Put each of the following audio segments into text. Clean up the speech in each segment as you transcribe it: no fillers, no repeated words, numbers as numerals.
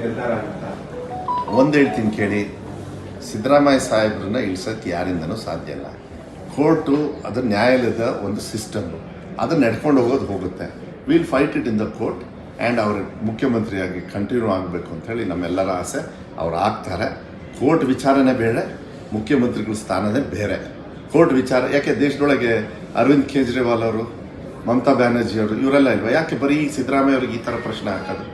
ನಿರ್ಧಾರ ಆಗುತ್ತಾ? ಒಂದು ಹೇಳ್ತೀನಿ ಕೇಳಿ, ಸಿದ್ದರಾಮಯ್ಯ ಸಾಹೇಬ್ರನ್ನ ಇಳಿಸೋಕ್ಕೆ ಯಾರಿಂದನೂ ಸಾಧ್ಯ ಇಲ್ಲ. ಕೋರ್ಟು ಅದು ನ್ಯಾಯಾಲಯದ ಒಂದು ಸಿಸ್ಟಮ್ಮು, ಅದನ್ನು ನಡ್ಕೊಂಡು ಹೋಗುತ್ತೆ. Will fight it in the court and ಅವರು ಮುಖ್ಯಮಂತ್ರಿಯಾಗಿ ಕಂಟಿನ್ಯೂ ಆಗಬೇಕು ಅಂಥೇಳಿ ನಮ್ಮೆಲ್ಲರ ಆಸೆ. ಅವ್ರು ಆಗ್ತಾರೆ. ಕೋರ್ಟ್ ವಿಚಾರನೇ ಬೇರೆ, ಮುಖ್ಯಮಂತ್ರಿಗಳ ಸ್ಥಾನನೇ ಬೇರೆ. ಕೋರ್ಟ್ ವಿಚಾರ ಯಾಕೆ ದೇಶದೊಳಗೆ ಅರವಿಂದ್ ಕೇಜ್ರಿವಾಲ್ ಅವರು, ಮಮತಾ ಬ್ಯಾನರ್ಜಿ ಅವರು ಇವರೆಲ್ಲ ಇಲ್ವಾ? ಯಾಕೆ ಬರೀ ಸಿದ್ದರಾಮಯ್ಯ ಅವ್ರಿಗೆ ಈ ಥರ ಪ್ರಶ್ನೆ ಹಾಕೋದು?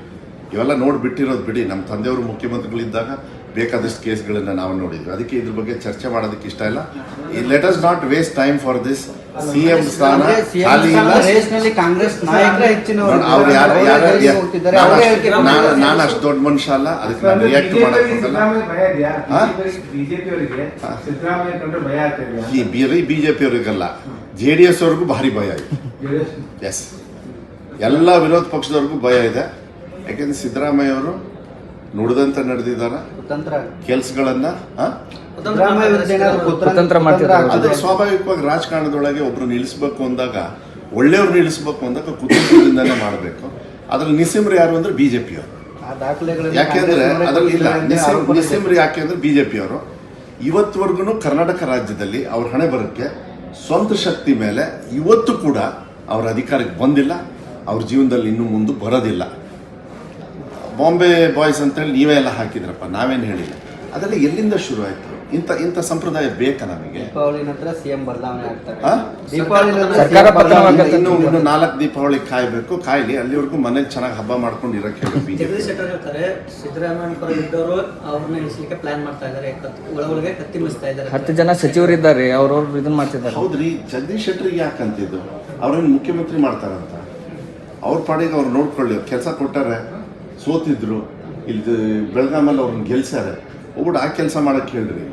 ಇವೆಲ್ಲ ನೋಡಿಬಿಟ್ಟಿರೋದು ಬಿಡಿ. ನಮ್ಮ ತಂದೆಯವರು ಮುಖ್ಯಮಂತ್ರಿಗಳಿದ್ದಾಗ ಬೇಕಾದಷ್ಟು ಕೇಸ್ಗಳನ್ನು ನಾವು ನೋಡಿದ್ವಿ. ಅದಕ್ಕೆ ಇದ್ರ ಬಗ್ಗೆ ಚರ್ಚೆ ಮಾಡೋದಕ್ಕೆ ಇಷ್ಟ ಇಲ್ಲ. Let us not waste time for this. CM ಸ್ಥಾನ ಖಾಲಿ ಇಲ್ಲ. ನಾನು ಅಷ್ಟು ದೊಡ್ಡ ಮನುಷ್ಯ ಅಲ್ಲ, ಅದಕ್ಕೆ ನಾನು ರಿಯಾಕ್ಟ್ ಮಾಡೋಕ್ಕಾಗಲ್ಲ. ಬರೀ ಬಿಜೆಪಿ ಅವರಿಗಲ್ಲ, JDS ಅವ್ರಿಗೂ ಭಾರಿ ಭಯ ಇದೆ. ಎಸ್, ಎಲ್ಲ ವಿರೋಧ ಪಕ್ಷದವ್ರಿಗೂ ಭಯ ಇದೆ. ಯಾಕೆಂದ್ರೆ ಸಿದ್ದರಾಮಯ್ಯ ಅವರು ನುಡಿದಂತ ನಡೆದಿದ್ದಾರೆ. ಕೆಲಸಗಳನ್ನ ಅದು ಸ್ವಾಭಾವಿಕವಾಗಿ ರಾಜಕಾರಣದೊಳಗೆ ಒಬ್ರು ನಿಲ್ಲಿಸಬೇಕು ಅಂದಾಗ, ಒಳ್ಳೆಯವ್ರು ನಿಲ್ಲಿಸಬೇಕು ಅಂದಾಗ ಕುತಂತ್ರದಿಂದನೇ ಮಾಡಬೇಕು. ಅದ್ರಲ್ಲಿ ನಿಸ್ಸಿಮ್ರು ಯಾರು ಅಂದ್ರೆ ಬಿಜೆಪಿ ಅವರು. ಯಾಕೆಂದ್ರೆ ಅದ್ರಲ್ಲಿ ಇಲ್ಲ ನಿಸ್ಸಿಮ್ರು ಯಾಕೆಂದ್ರೆ ಬಿಜೆಪಿ ಅವರು ಇವತ್ತುವರೆಗೂ ಕರ್ನಾಟಕ ರಾಜ್ಯದಲ್ಲಿ ಅವ್ರ ಹಣೆ ಬರೋಕ್ಕೆ ಸ್ವಂತ ಶಕ್ತಿ ಮೇಲೆ ಇವತ್ತು ಕೂಡ ಅವ್ರ ಅಧಿಕಾರಕ್ಕೆ ಬಂದಿಲ್ಲ. ಅವ್ರ ಜೀವನದಲ್ಲಿ ಇನ್ನೂ ಮುಂದೆ ಬರೋದಿಲ್ಲ. ಬಾಂಬೆ ಬಾಯ್ಸ್ ಅಂತೇಳಿ ನೀವೇ ಎಲ್ಲ ಹಾಕಿದ್ರಪ್ಪ, ನಾವೇನು ಹೇಳಿಲ್ಲ. ಅದೆಲ್ಲ ಎಲ್ಲಿಂದ ಶುರು ಆಯ್ತು? ಇಂಥ ಸಂಪ್ರದಾಯ ಬೇಕಾ ನಮಗೆ? ಇನ್ನು 4 ದೀಪಾವಳಿ ಕಾಯ್ಬೇಕು. ಕಾಯ್ಲಿ, ಅಲ್ಲಿವರೆಗೂ ಮನೇಲಿ ಚೆನ್ನಾಗಿ ಹಬ್ಬ ಮಾಡ್ಕೊಂಡು ಇರಕ್ಕೆ ಹೇಳಿ. ಸಿದ್ದರಾಮಯ್ಯ 10 ಜನ ಸಚಿವರಿದ್ದಾರೆ, ಅವ್ರವ್ರು ಇದನ್ನ ಮಾಡ್ತಿದ್ದಾರೆ. ಹೌದ್ರಿ, ಜಗದೀಶ್ ಶೆಟ್ಟರಿಗೆ ಯಾಕಂತಿದ್ದು? ಅವ್ರೇನು ಮುಖ್ಯಮಂತ್ರಿ ಮಾಡ್ತಾರಂತ? ಅವ್ರ ಪಾಡಿಗೆ ಅವ್ರು ನೋಡ್ಕೊಳ್ಳಿ. ಕೆಲಸ ಕೊಟ್ಟಾರೆ, ಸೋತಿದ್ರು, ಇಲ್ಲಿ ಬೆಳಗಾಮಲ್ಲಿ ಅವ್ರನ್ನ ಗೆಲ್ಸಾರೆ. ಒಬ್ಬರು ಆ ಕೆಲಸ ಮಾಡಕ್ಕೆ ಹೇಳ್ರಿ.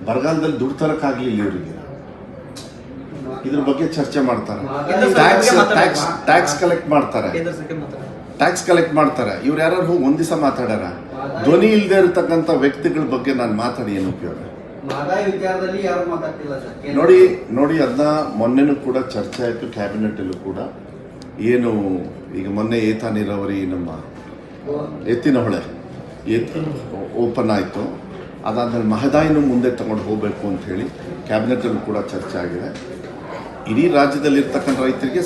ಬರಗಾಲದಲ್ಲಿ ದುಡ್ಡು ತರಕ್ಕಾಗ್ಲಿಲ್ಲ ಇವರಿಗೆ. ಇದ್ರ ಬಗ್ಗೆ ಚರ್ಚೆ ಮಾಡ್ತಾರೆ. ಟ್ಯಾಕ್ಸ್ ಕಲೆಕ್ಟ್ ಮಾಡ್ತಾರೆ. ಇವ್ರು ಯಾರು ಹೋಗಿ ಒಂದ್ ದಿವಸ ಮಾತಾಡ್ಯಾರ? ಧ್ವನಿ ಇಲ್ಲದೆ ಇರತಕ್ಕಂಥ ವ್ಯಕ್ತಿಗಳ ಬಗ್ಗೆ ನಾನು ಮಾತಾಡಿ ಏನು ಉಪಯೋಗ? ನೋಡಿ ಅದನ್ನ ಮೊನ್ನೆನೂ ಕೂಡ ಚರ್ಚೆ ಆಯ್ತು ಕ್ಯಾಬಿನೆಟ್ ಅಲ್ಲೂ ಕೂಡ. ಏನು ಈಗ ಮೊನ್ನೆ ಏತ ನೀರಾವರಿ ನಮ್ಮ ಎತ್ತಿನ ಹೊಳೆ ಓಪನ್ ಆಯಿತು. ಅದಾದ್ಮೇಲೆ ಮಹದಾಯಿನೂ ಮುಂದೆ ತಗೊಂಡು ಹೋಗಬೇಕು ಅಂತ ಹೇಳಿ ಕ್ಯಾಬಿನೆಟಲ್ಲೂ ಕೂಡ ಚರ್ಚೆ ಆಗಿದೆ. ಇಡೀ ರಾಜ್ಯದಲ್ಲಿರ್ತಕ್ಕಂಥ ರೈತರಿಗೆ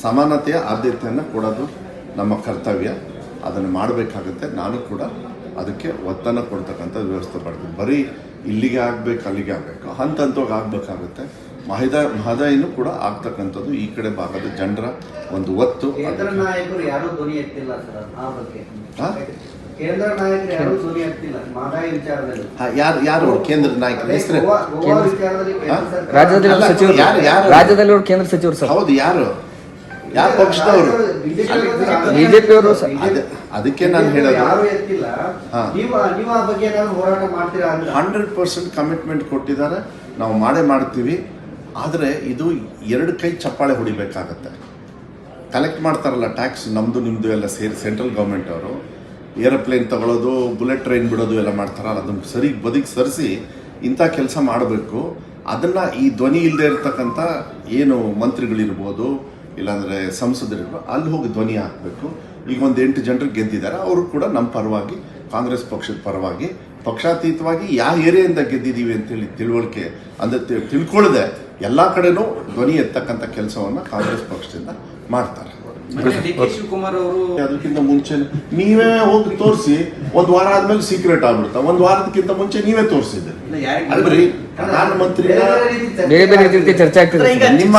ಸಮಾನತೆಯ ಆದ್ಯತೆಯನ್ನು ಕೊಡೋದು ನಮ್ಮ ಕರ್ತವ್ಯ. ಅದನ್ನು ಮಾಡಬೇಕಾಗುತ್ತೆ. ನಾನು ಕೂಡ ಅದಕ್ಕೆ ಒತ್ತನ್ನು ಕೊಡ್ತಕ್ಕಂಥ ವ್ಯವಸ್ಥೆ ಮಾಡ್ತೀನಿ. ಬರೀ ಇಲ್ಲಿಗೆ ಆಗಬೇಕು ಅಲ್ಲಿಗೆ ಆಗಬೇಕು, ಹಂತ ಹಂತವಾಗಿ ಆಗಬೇಕಾಗುತ್ತೆ. ಮಹದಾಯಿನೂ ಕೂಡ ಆಗ್ತಕ್ಕಂಥದ್ದು ಈ ಕಡೆ ಭಾಗದ ಜನರ ಒಂದು ಒತ್ತು. ಕೇಂದ್ರ ನಾಯಕರು ಯಾರು ಧ್ವನಿ ಎತ್ತಿಲ್ಲ ಸರ್ ಆ ಬಗ್ಗೆ. ಕೇಂದ್ರ ನಾಯಕರು ಯಾರು ಧ್ವನಿ ಎತ್ತಿಲ್ಲ ಮಹದಾಯಿ ವಿಚಾರದಲ್ಲಿ. ಯಾರು ಕೇಂದ್ರ ನಾಯಕರು? ರಾಜ್ಯದಲ್ಲಿ ಕೇಂದ್ರ ಸಚಿವರು ಸರ್. ಹೌದು, ಯಾರು ಯಾವ ಪಕ್ಷದವರು? ಬಿಜೆಪಿ ಅವರು. ಅದಕ್ಕೆ ನಾನು ಹೇಳೋದು 100% ಕಮಿಟ್ಮೆಂಟ್ ಕೊಟ್ಟಿದ್ದಾರೆ. ನಾವು ಮಾಡ್ತೀವಿ. ಆದರೆ ಇದು 2 ಕೈ ಚಪ್ಪಾಳೆ ಹೊಡಿಬೇಕಾಗತ್ತೆ. ಕಲೆಕ್ಟ್ ಮಾಡ್ತಾರಲ್ಲ ಟ್ಯಾಕ್ಸ್, ನಮ್ಮದು ನಿಮ್ಮದು ಎಲ್ಲ ಸೇರಿ ಸೆಂಟ್ರಲ್ ಗೌರ್ಮೆಂಟ್ ಅವರು ಏರೋಪ್ಲೇನ್ ತಗೊಳ್ಳೋದು, ಬುಲೆಟ್ ಟ್ರೈನ್ ಬಿಡೋದು ಎಲ್ಲ ಮಾಡ್ತಾರಲ್ಲ, ಅದನ್ನು ಬದಿಗೆ ಸರಿಸಿ ಇಂಥ ಕೆಲಸ ಮಾಡಬೇಕು. ಅದನ್ನು ಈ ಧ್ವನಿ ಇಲ್ಲದೆ ಇರತಕ್ಕಂಥ ಏನು ಮಂತ್ರಿಗಳಿರ್ಬೋದು, ಇಲ್ಲಾಂದರೆ ಸಂಸದರಿರ್ಬೋದು, ಅಲ್ಲಿ ಹೋಗಿ ಧ್ವನಿ ಹಾಕಬೇಕು. ಈಗ ಒಂದು 8 ಜನರಿಗೆ ಗೆದ್ದಿದ್ದಾರೆ. ಅವರು ಕೂಡ ನಮ್ಮ ಪರವಾಗಿ, ಕಾಂಗ್ರೆಸ್ ಪಕ್ಷದ ಪರವಾಗಿ, ಪಕ್ಷಾತೀತವಾಗಿ ಯಾವ ಏರಿಯಿಂದ ಗೆದ್ದಿದ್ದೀವಿ ಅಂತೇಳಿ ತಿಳುವಳಿಕೆ ಅಂದರೆ ತಿಳ್ಕೊಳ್ಳದೆ ಎಲ್ಲ ಕಡೆನೂ ಧ್ವನಿ ಎತ್ತಕ್ಕಂಥ ಕೆಲಸವನ್ನು ಕಾಂಗ್ರೆಸ್ ಪಕ್ಷದಿಂದ ಮಾಡ್ತಾರೆ. ಶಿವಕುಮಾರ್ ಅವರು ಅದಕ್ಕಿಂತ ಮುಂಚೆ ನೀವೇ ಹೋಗಿ ತೋರಿಸಿ, 1 ವಾರ ಆದ್ಮೇಲೆ ಸೀಕ್ರೆಟ್ ಆಗ್ಬಿಡ್ತಾ. 1 ವಾರದಕ್ಕಿಂತ ಮುಂಚೆ ನೀವೇ ತೋರಿಸಿದ್ರಿ ಅಲ್ಬರಿ. ಪ್ರಧಾನಮಂತ್ರಿ ಚರ್ಚೆ ಆಗ್ತದೆ. ನಿಮ್ಮ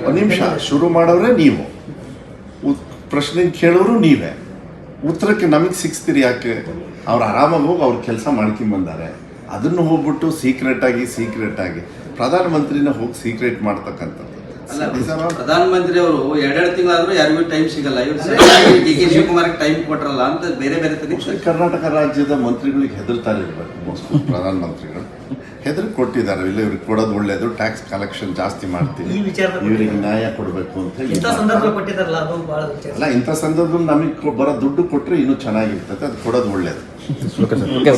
ಒಂದು ನಿಮಿಷ ಶುರು ಮಾಡೋರೆ ನೀವು, ಪ್ರಶ್ನೆ ಕೇಳೋರು ನೀವೇ, ಉತ್ತರಕ್ಕೆ ನಮಗೆ ಸಿಕ್ಸ್ತೀರಿ ಯಾಕೆ? ಅವ್ರು ಆರಾಮಾಗಿ ಹೋಗಿ ಅವ್ರ ಕೆಲಸ ಮಾಡ್ಕೊಂಡ್ಬಂದಾರೆ. ಅದನ್ನು ಹೋಗ್ಬಿಟ್ಟು ಸೀಕ್ರೆಟ್ ಆಗಿ ಪ್ರಧಾನಮಂತ್ರಿನ ಹೋಗಿ ಸೀಕ್ರೆಟ್ ಮಾಡ್ತಕ್ಕಂಥದ್ದು. ಪ್ರಧಾನಮಂತ್ರಿ ಅವರು 2 ತಿಂಗಳಾದ್ರೂ ಯಾರಿಗೂ ಟೈಮ್ ಸಿಗಲ್ಲ. DK ಶಿವಕುಮಾರ್ ಟೈಮ್ ಕೊಟ್ರಲ್ಲ ಅಂತ ಬೇರೆ ಕರ್ನಾಟಕ ರಾಜ್ಯದ ಮಂತ್ರಿಗಳಿಗೆ ಹೆದರ್ತಾರೆ ಇರ್ಬೇಕು. ಮೋಸ್ಟ್ಲಿ ಪ್ರಧಾನಮಂತ್ರಿಗಳು ಹೆದರಿ ಕೊಟ್ಟಿದ್ದಾರೆ. ಇಲ್ಲ ಇವ್ರಿಗೆ ಕೊಡೋದು ಒಳ್ಳೇದು, ಟ್ಯಾಕ್ಸ್ ಕಲೆಕ್ಷನ್ ಜಾಸ್ತಿ ಮಾಡ್ತೀವಿ, ಇವರಿಗೆ ನ್ಯಾಯ ಕೊಡಬೇಕು ಅಂತ ಹೇಳಿ. ಅಲ್ಲ, ಇಂಥ ಸಂದರ್ಭದಲ್ಲಿ ನಮಗೆ ಬರೋ ದುಡ್ಡು ಕೊಟ್ಟರೆ ಇನ್ನೂ ಚೆನ್ನಾಗಿರ್ತದೆ. ಅದು ಕೊಡೋದು ಒಳ್ಳೇದು.